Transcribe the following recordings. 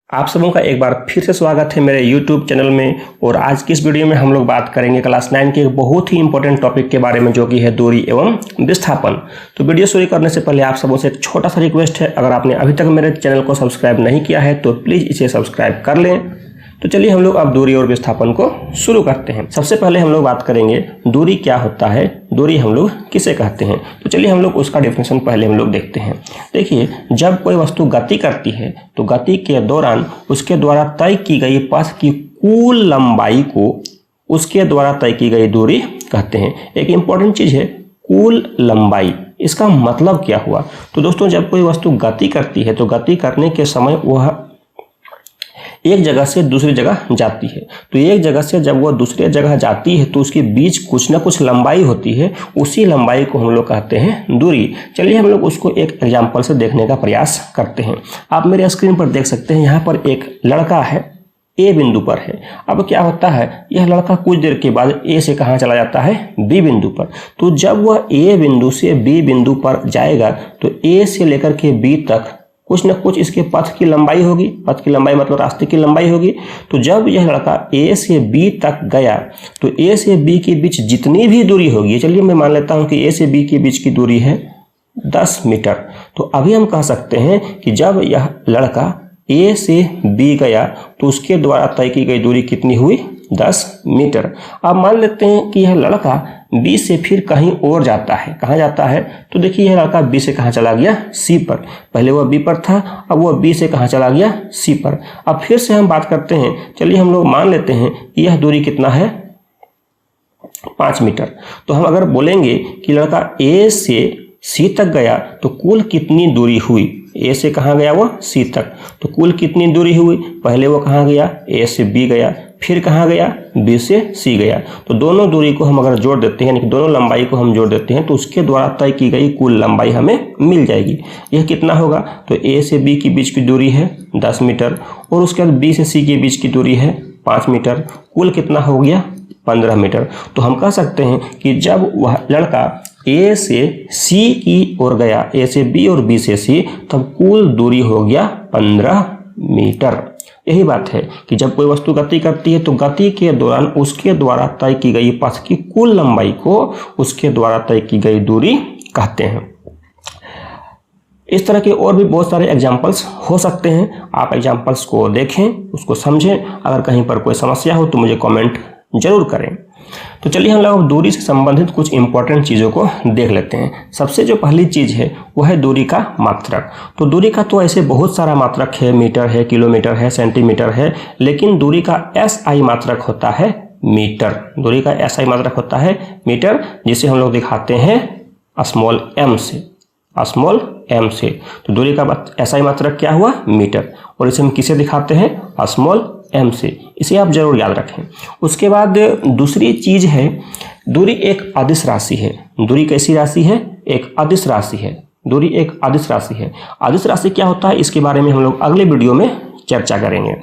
आप सबों का एक बार फिर से स्वागत है मेरे YouTube चैनल में। और आज की इस वीडियो में हम लोग बात करेंगे क्लास 9 के एक बहुत ही इंपॉर्टेंट टॉपिक के बारे में, जो कि है दूरी एवं विस्थापन। तो वीडियो शुरू करने से पहले आप सबों से एक छोटा सा रिक्वेस्ट है, अगर आपने अभी तक मेरे चैनल को सब्सक्राइब नहीं किया है तो प्लीज़ इसे सब्सक्राइब कर लें। तो चलिए हम लोग अब दूरी और विस्थापन को शुरू करते हैं। सबसे पहले हम लोग बात करेंगे दूरी क्या होता है, दूरी हम लोग किसे कहते हैं। तो चलिए हम लोग उसका डेफिनेशन पहले हम लोग देखते हैं। देखिए, जब कोई वस्तु गति करती है तो गति के दौरान उसके द्वारा तय की गई पथ की कुल लंबाई को उसके द्वारा तय की गई दूरी कहते हैं। एक इंपॉर्टेंट चीज़ है कुल लंबाई। इसका मतलब क्या हुआ? तो दोस्तों, जब कोई वस्तु गति करती है तो गति करने के समय वह एक जगह से दूसरी जगह जाती है। तो एक जगह से जब वह दूसरी जगह जाती है तो उसके बीच कुछ ना कुछ लंबाई होती है, उसी लंबाई को हम लोग कहते हैं दूरी। चलिए हम लोग उसको एक एग्जाम्पल से देखने का प्रयास करते हैं। आप मेरे स्क्रीन पर देख सकते हैं, यहाँ पर एक लड़का है, ए बिंदु पर है। अब क्या होता है, यह लड़का कुछ देर के बाद ए से कहाँ चला जाता है, बी बिंदु पर। तो जब वह ए बिंदु से बी बिंदु पर जाएगा तो ए से लेकर के बी तक कुछ न कुछ इसके पथ की लंबाई होगी। पथ की लंबाई मतलब रास्ते की लंबाई होगी। तो जब यह लड़का ए से बी तक गया तो ए से बी के बीच जितनी भी दूरी होगी, चलिए मैं मान लेता हूं कि ए से बी के बीच की दूरी है 10 मीटर। तो अभी हम कह सकते हैं कि जब यह लड़का ए से बी गया तो उसके द्वारा तय की गई दूरी कितनी हुई, 10 मीटर। अब मान लेते हैं कि यह लड़का बी से फिर कहीं और जाता है। कहाँ जाता है? तो देखिए, यह लड़का बी से कहाँ चला गया, सी पर। पहले वह बी पर था, अब वह बी से कहाँ चला गया, सी पर। अब फिर से हम बात करते हैं, चलिए हम लोग मान लेते हैं कि यह दूरी कितना है, 5 मीटर। तो हम अगर बोलेंगे कि लड़का ए से सी तक गया तो कुल कितनी दूरी हुई, ए से कहाँ गया वो, सी तक, तो कुल कितनी दूरी हुई? पहले वो कहाँ गया, ए से बी गया, फिर कहाँ गया, बी से सी गया। तो दोनों दूरी को हम अगर जोड़ देते हैं, यानी कि दोनों लंबाई को हम जोड़ देते हैं, तो उसके द्वारा तय की गई कुल लंबाई हमें मिल जाएगी। यह कितना होगा? तो ए से बी के बीच की दूरी है 10 मीटर और उसके बाद बी से सी के बीच की दूरी है 5 मीटर। कुल कितना हो गया, 15 मीटर। तो हम कह सकते हैं कि जब वह लड़का ए से सी की ओर गया, ए से बी और बी से सी, तब कुल दूरी हो गया 15 मीटर। यही बात है कि जब कोई वस्तु गति करती है तो गति के दौरान उसके द्वारा तय की गई पथ की कुल लंबाई को उसके द्वारा तय की गई दूरी कहते हैं। इस तरह के और भी बहुत सारे एग्जाम्पल्स हो सकते हैं। आप एग्जाम्पल्स को देखें, उसको समझें। अगर कहीं पर कोई समस्या हो तो मुझे कमेंट जरूर करें। तो चलिए हम लोग दूरी से संबंधित कुछ इंपॉर्टेंट चीज़ों को देख लेते हैं। सबसे जो पहली चीज़ है वह है दूरी का मात्रक। तो दूरी का तो ऐसे बहुत सारा मात्रक है, मीटर है, किलोमीटर है, सेंटीमीटर है, लेकिन दूरी का SI मात्रक होता है मीटर। दूरी का SI मात्रक होता है मीटर, जिसे हम लोग दिखाते हैं स्मॉल m से, स्मॉल m से। तो दूरी का SI मात्रक क्या हुआ, मीटर, और इसे हम किसे दिखाते हैं, स्मॉल m से। इसे आप जरूर याद रखें। उसके बाद दूसरी चीज है, दूरी एक अदिश राशि है। दूरी कैसी राशि है, एक अदिश राशि है। दूरी एक अदिश राशि है। अदिश राशि क्या होता है, इसके बारे में हम लोग अगले वीडियो में चर्चा करेंगे।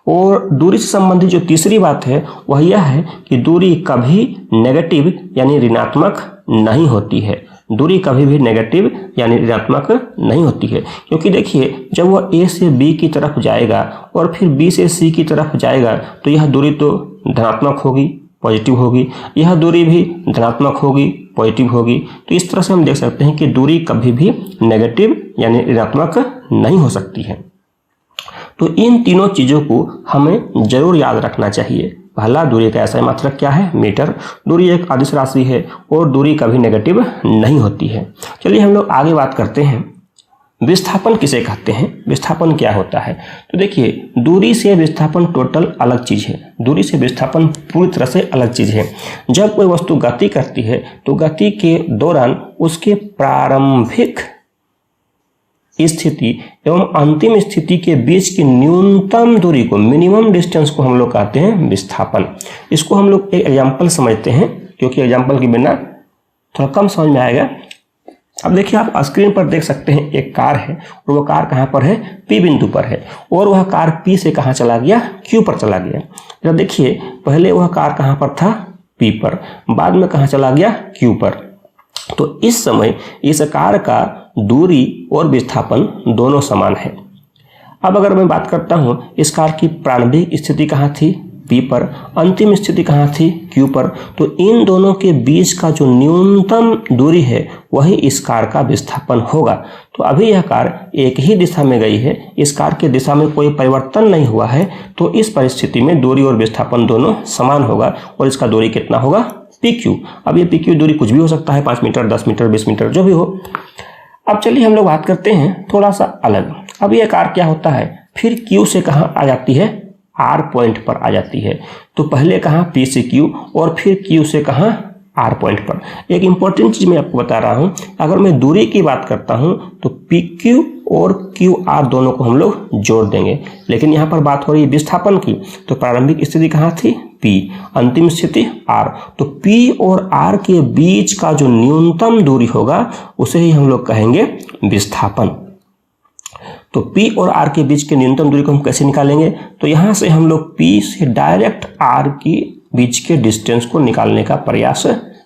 और दूरी से संबंधित जो तीसरी बात है वह यह है कि दूरी कभी नेगेटिव यानी ऋणात्मक नहीं होती है। दूरी कभी भी नेगेटिव यानी ऋणात्मक नहीं होती है, क्योंकि देखिए, जब वह ए से बी की तरफ जाएगा और फिर बी से सी की तरफ जाएगा तो यह दूरी तो धनात्मक होगी, पॉजिटिव होगी, यह दूरी भी धनात्मक होगी, पॉजिटिव होगी। तो इस तरह से हम देख सकते हैं कि दूरी कभी भी नेगेटिव यानी ऋणात्मक नहीं हो सकती है। तो इन तीनों चीज़ों को हमें जरूर याद रखना चाहिए। पहला, दूरी का SI मात्रक क्या है, मीटर। दूरी एक अदिश राशि है और दूरी कभी नेगेटिव नहीं होती है। चलिए हम लोग आगे बात करते हैं, विस्थापन किसे कहते हैं, विस्थापन क्या होता है। तो देखिए, दूरी से विस्थापन टोटल अलग चीज़ है। दूरी से विस्थापन पूरी तरह से अलग चीज़ है। जब कोई वस्तु गति करती है तो गति के दौरान उसके प्रारंभिक स्थिति एवं अंतिम स्थिति के बीच की न्यूनतम दूरी को, मिनिमम डिस्टेंस को हम लोग कहते हैं विस्थापन। इसको हम लोग एक एग्जाम्पल समझते हैं, क्योंकि एग्जाम्पल के बिना थोड़ा कम समझ में आएगा। अब देखिए, आप स्क्रीन पर देख सकते हैं एक कार है और वह कार कहाँ पर है, P बिंदु पर है, और वह कार P से कहाँ चला गया, Q पर चला गया। जब देखिए, पहले वह कार कहाँ पर था, P पर, बाद में कहाँ चला गया, Q पर। तो इस समय इस कार का दूरी और विस्थापन दोनों समान है। अब अगर मैं बात करता हूँ इस कार की प्रारंभिक स्थिति कहाँ थी, P पर, अंतिम स्थिति कहाँ थी, Q पर, तो इन दोनों के बीच का जो न्यूनतम दूरी है वही इस कार का विस्थापन होगा। तो अभी यह कार एक ही दिशा में गई है, इस कार के दिशा में कोई परिवर्तन नहीं हुआ है, तो इस परिस्थिति में दूरी और विस्थापन दोनों समान होगा और इसका दूरी कितना होगा, PQ। अब ये PQ दूरी कुछ भी हो सकता है, 5 मीटर, 10 मीटर, 20 मीटर, जो भी हो। अब चलिए हम लोग बात करते हैं थोड़ा सा अलग। अब ये कार क्या होता है, फिर Q से कहाँ आ जाती है, R पॉइंट पर आ जाती है। तो पहले कहाँ, P से Q और फिर Q से कहाँ, R पॉइंट पर। एक इंपॉर्टेंट चीज मैं आपको बता रहा हूँ, अगर मैं दूरी की बात करता हूँ तो PQ और QR दोनों को हम लोग जोड़ देंगे, लेकिन यहाँ पर बात हो रही है विस्थापन की। तो प्रारंभिक स्थिति कहाँ थी, P, अंतिम स्थिति R। तो P और R के बीच का जो न्यूनतम दूरी होगा उसे ही हम लोग कहेंगे विस्थापन। तो P और R के बीच के न्यूनतम दूरी को हम कैसे निकालेंगे, तो यहाँ से हम लोग P से डायरेक्ट R के बीच के डिस्टेंस को निकालने का प्रयास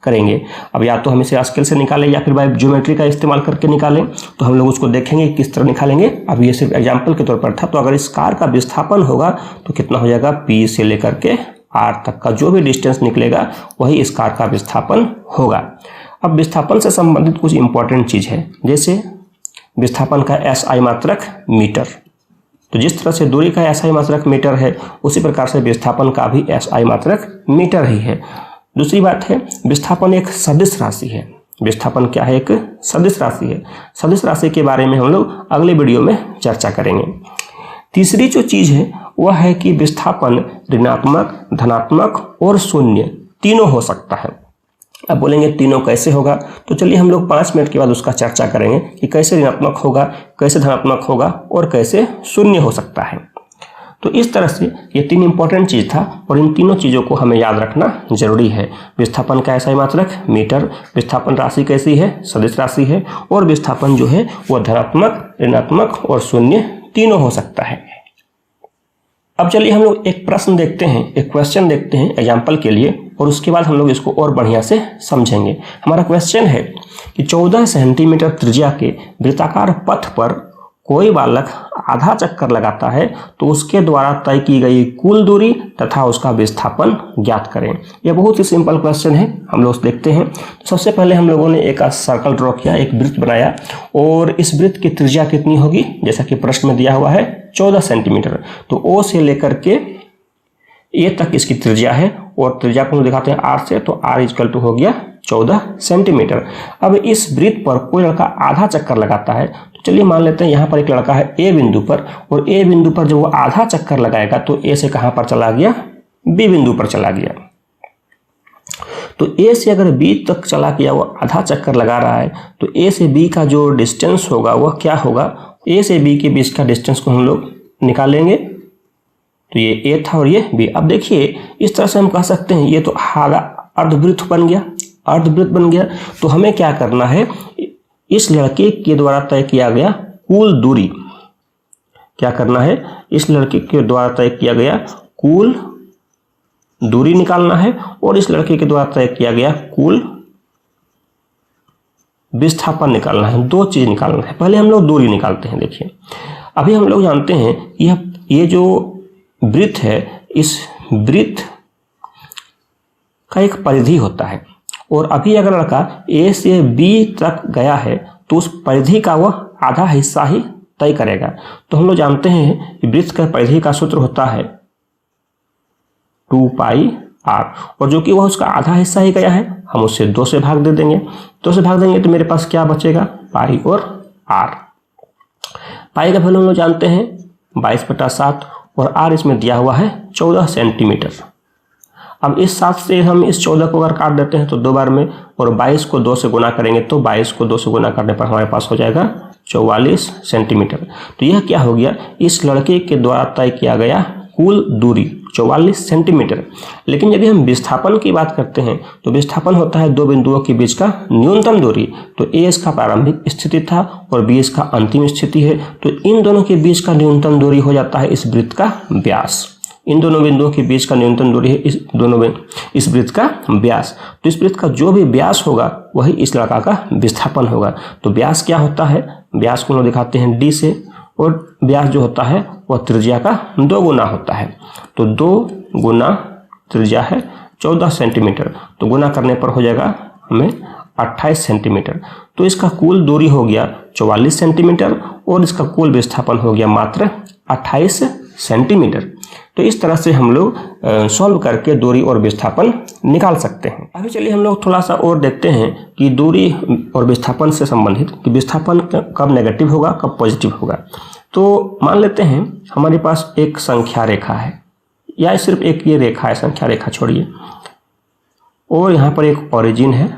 करेंगे। अब या तो हम इसे स्केल से निकालें या फिर बाय ज्योमेट्री का इस्तेमाल करके निकालें, तो हम लोग उसको देखेंगे किस तरह निकालेंगे। अब ये सिर्फ एग्जाम्पल के तौर पर था। तो अगर इस कार का विस्थापन होगा तो कितना हो जाएगा, P से लेकर के R तक का जो भी डिस्टेंस निकलेगा वही इस कार का विस्थापन होगा। अब विस्थापन से संबंधित कुछ इंपॉर्टेंट चीज है, जैसे विस्थापन का SI मात्रक मीटर। तो जिस तरह से दूरी का SI मात्रक मीटर है उसी प्रकार से विस्थापन का भी SI मात्रक मीटर ही है। दूसरी बात है, विस्थापन एक सदिश राशि है। विस्थापन क्या है, एक सदिश राशि है। सदिश राशि के बारे में हम लोग अगले वीडियो में चर्चा करेंगे। तीसरी जो चीज है वह है कि विस्थापन ऋणात्मक, धनात्मक और शून्य तीनों हो सकता है। अब बोलेंगे तीनों कैसे होगा, तो चलिए हम लोग 5 मिनट के बाद उसका चर्चा करेंगे कि कैसे ऋणात्मक होगा, कैसे धनात्मक होगा और कैसे शून्य हो सकता है। तो इस तरह से ये 3 इंपॉर्टेंट चीज था और इन तीनों चीजों को हमें याद रखना जरूरी है। विस्थापन का SI मात्रक मीटर, विस्थापन राशि कैसी है, सदिश राशि है, और विस्थापन जो है वह धनात्मक, ऋणात्मक और शून्य तीनों हो सकता है। अब चलिए हम लोग एक प्रश्न देखते हैं, एक क्वेश्चन देखते हैं एग्जाम्पल के लिए, और उसके बाद हम लोग इसको और बढ़िया से समझेंगे। हमारा क्वेश्चन है कि 14 सेंटीमीटर त्रिज्या के वृत्ताकार पथ पर कोई बालक आधा चक्कर लगाता है तो उसके द्वारा तय की गई कुल दूरी तथा उसका विस्थापन ज्ञात करें। यह बहुत ही सिंपल क्वेश्चन है, हम लोग देखते हैं। सबसे पहले हम लोगों ने एक सर्कल ड्रॉ किया, एक वृत्त बनाया, और इस वृत्त की त्रिज्या कितनी होगी, जैसा कि प्रश्न में दिया हुआ है 14 सेंटीमीटर। तो O से लेकर के A तक इसकी त्रिज्या है, और त्रिज्या को हम दिखाते हैं R से, तो R इक्वल टू हो गया 14 सेंटीमीटर। अब इस वृत्त पर कोई लड़का आधा चक्कर लगाता है, तो चलिए मान लेते हैं यहाँ पर एक लड़का है A बिंदु पर, और A बिंदु पर जब वो आधा चक्कर लगाएगा तो A से कहाँ पर चला गया, B बिंदु पर चला गया। तो A से अगर B तक चला गया, वो आधा चक्कर लगा रहा है, तो A से B का जो डिस्टेंस होगा वह क्या होगा, A से B के बीच का डिस्टेंस को हम लोग निकालेंगे। तो ये A था और ये B। अब देखिए इस तरह से हम कह सकते हैं ये तो आधा अर्धवृत्त बन गया, अर्धवृत्त बन गया। तो हमें क्या करना है, इस लड़के के द्वारा तय किया गया कुल दूरी, क्या करना है, इस लड़के के द्वारा तय किया गया कुल दूरी निकालना है, और इस लड़के के द्वारा तय किया गया कुल विस्थापन निकालना है। 2 चीज निकालना है। पहले हम लोग दूरी निकालते हैं। देखिए अभी हम लोग जानते हैं ये जो वृत्त है, इस वृत्त का एक परिधि होता है, और अभी अगर लड़का A से B तक गया है तो उस परिधि का वह आधा हिस्सा ही तय करेगा। तो हम लोग जानते हैं कि वृत्त का परिधि का सूत्र होता है 2 पाई R, और जो कि वह उसका आधा हिस्सा ही गया है, हम उससे 2 से भाग दे देंगे। 2 से भाग देंगे तो मेरे पास क्या बचेगा, पाई और R। पाई का वैल्यू हम लोग जानते हैं 22/7, और R इसमें दिया हुआ है 14 सेंटीमीटर। अब इस 7 से हम इस 14 को अगर काट देते हैं तो 2 बार में, और 22 को 2 से गुना करेंगे तो 22 को 2 से गुना करने पर हमारे पास हो जाएगा 44 सेंटीमीटर। तो यह क्या हो गया, इस लड़के के द्वारा तय किया गया कुल दूरी 44 सेंटीमीटर। लेकिन यदि हम विस्थापन की बात करते हैं तो विस्थापन होता है 2 बिंदुओं के बीच का न्यूनतम दूरी। तो A इसका प्रारंभिक स्थिति था और B इसका अंतिम स्थिति है, तो इन दोनों के बीच का न्यूनतम दूरी हो जाता है इस वृत्त का व्यास। इन दोनों बिंदुओं के बीच का न्यूनतम दूरी है इस वृत्त का व्यास। तो इस वृत्त का जो भी व्यास होगा वही इस लड़का का विस्थापन होगा। तो व्यास क्या होता है, व्यास को हम दिखाते हैं D से, और व्यास जो होता है वह त्रिज्या का 2 गुना होता है। तो 2 गुना त्रिज्या है 14 सेंटीमीटर, तो गुना करने पर हो जाएगा हमें 28 सेंटीमीटर। तो इसका कुल दूरी हो गया 44 सेंटीमीटर और इसका कुल विस्थापन हो गया मात्र 28 सेंटीमीटर। तो इस तरह से हम लोग सॉल्व करके दूरी और विस्थापन निकाल सकते हैं। अभी चलिए हम लोग थोड़ा सा और देखते हैं कि दूरी और विस्थापन से संबंधित कि विस्थापन कब नेगेटिव होगा कब पॉजिटिव होगा। तो मान लेते हैं हमारे पास एक संख्या रेखा है, या सिर्फ एक ये रेखा है, संख्या रेखा छोड़िए, और यहाँ पर एक ओरिजिन है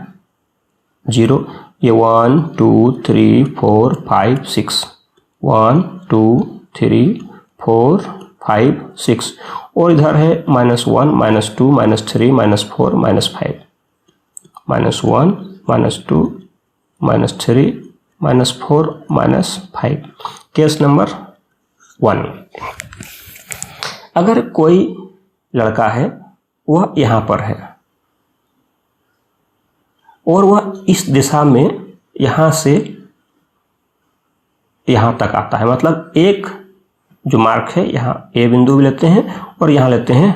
0, ये 1 2 3 4 5 6, 1 2 3 4 5 6, और इधर है -1 -2 -3 -4 -5, -1 -2 -3 -4 -5। केस नंबर 1, अगर कोई लड़का है वह यहाँ पर है और वह इस दिशा में यहाँ से यहाँ तक आता है, मतलब एक जो मार्क है यहाँ ए बिंदु भी लेते हैं और यहाँ लेते हैं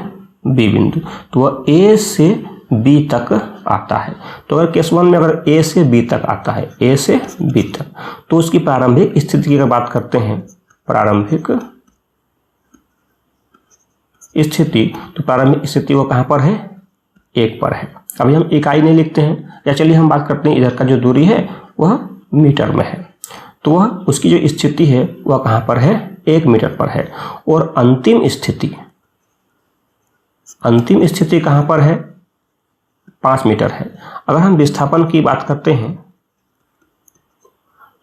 बी बिंदु, तो वह ए से बी तक आता है। तो अगर केस 1 में अगर ए से बी तक आता है, ए से बी तक, तो उसकी प्रारंभिक स्थिति की अगर बात करते हैं, प्रारंभिक स्थिति, तो प्रारंभिक स्थिति वो कहाँ पर है, 1 पर है। अभी हम इकाई नहीं लिखते हैं, या चलिए हम बात करते हैं इधर का जो दूरी है वह मीटर में है, तो वह उसकी जो स्थिति है वह कहाँ पर है, 1 मीटर पर है। और अंतिम स्थिति कहाँ पर है, 5 मीटर है। अगर हम विस्थापन की बात करते हैं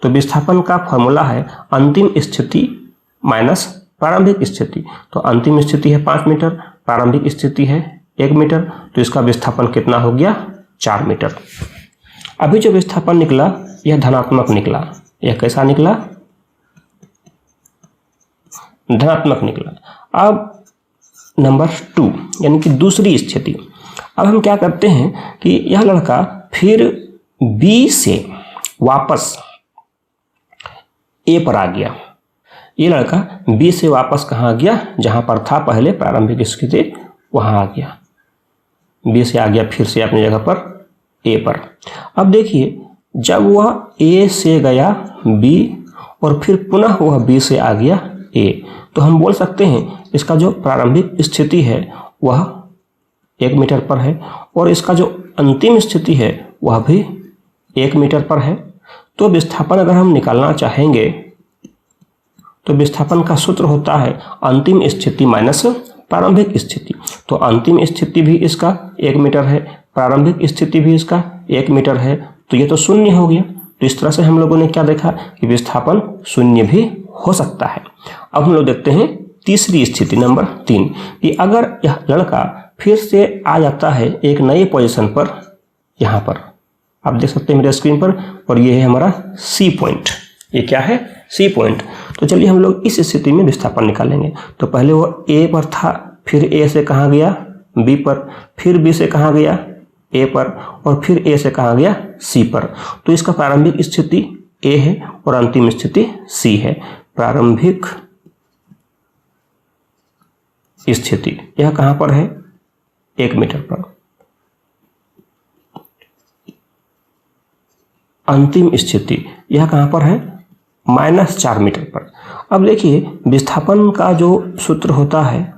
तो विस्थापन का फॉर्मूला है अंतिम स्थिति माइनस प्रारंभिक स्थिति। तो अंतिम स्थिति है 5 मीटर, प्रारंभिक स्थिति है 1 मीटर, तो इसका विस्थापन कितना हो गया, 4 मीटर। अभी जो विस्थापन निकला यह धनात्मक निकला। यह कैसा निकला, धनात्मक निकला। अब नंबर 2 यानी कि दूसरी स्थिति। अब हम क्या करते हैं कि यह लड़का फिर बी से वापस ए पर आ गया। ये लड़का बी से वापस कहाँ आ गया, जहाँ पर था पहले प्रारंभिक स्थिति वहाँ आ गया। बी से आ गया फिर से अपनी जगह पर ए पर। अब देखिए जब वह ए से गया बी और फिर पुनः वह बी से आ गया ए, तो हम बोल सकते हैं इसका जो प्रारंभिक स्थिति है वह 1 मीटर पर है और इसका जो अंतिम स्थिति है वह भी 1 मीटर पर है। तो विस्थापन अगर हम निकालना चाहेंगे तो विस्थापन का सूत्र होता है अंतिम स्थिति माइनस प्रारंभिक स्थिति। तो अंतिम स्थिति भी इसका 1 मीटर है, प्रारंभिक स्थिति भी इसका 1 मीटर है, तो ये तो 0 हो गया। तो इस तरह से हम लोगों ने क्या देखा कि विस्थापन 0 भी हो सकता है। अब हम लोग देखते हैं तीसरी स्थिति नंबर 3 कि अगर यह लड़का फिर से आ जाता है एक नए पोजीशन पर, यहाँ पर आप देख सकते हैं मेरे स्क्रीन पर, और ये है हमारा सी पॉइंट। ये क्या है, सी पॉइंट। तो चलिए हम लोग इस स्थिति में विस्थापन निकालेंगे। तो पहले वो ए पर था, फिर ए से कहाँ गया, बी पर, फिर बी से कहाँ गया, ए पर, और फिर ए से कहाँ गया, सी पर। तो इसका प्रारंभिक स्थिति ए है और अंतिम स्थिति सी है। प्रारंभिक स्थिति यह कहाँ पर है, 1 मीटर पर। अंतिम स्थिति यह कहाँ पर है, -4 मीटर पर। अब देखिए विस्थापन का जो सूत्र होता है,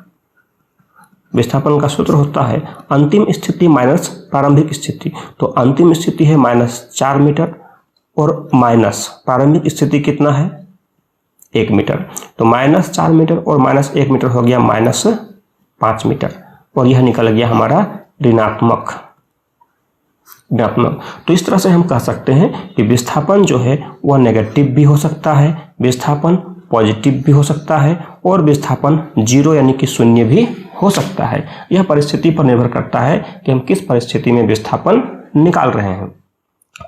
विस्थापन का सूत्र होता है अंतिम स्थिति माइनस प्रारंभिक स्थिति। तो अंतिम स्थिति है -4 मीटर और माइनस प्रारंभिक स्थिति कितना है, 1 मीटर। तो -4 मीटर और -1 मीटर हो गया -5 मीटर, और यह निकल गया हमारा ऋणात्मक। तो इस तरह से हम कह सकते हैं कि विस्थापन जो है वह नेगेटिव भी हो सकता है, विस्थापन पॉजिटिव भी हो सकता है, और विस्थापन 0 यानी कि 0 भी हो सकता है। यह परिस्थिति पर निर्भर करता है कि हम किस परिस्थिति में विस्थापन निकाल रहे हैं।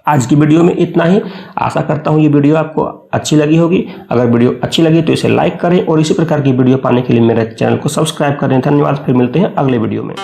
आज की वीडियो में इतना ही। आशा करता हूँ ये वीडियो आपको अच्छी लगी होगी। अगर वीडियो अच्छी लगी तो इसे लाइक करें और इसी प्रकार की वीडियो पाने के लिए मेरे चैनल को सब्सक्राइब करें। धन्यवाद, फिर मिलते हैं अगले वीडियो में।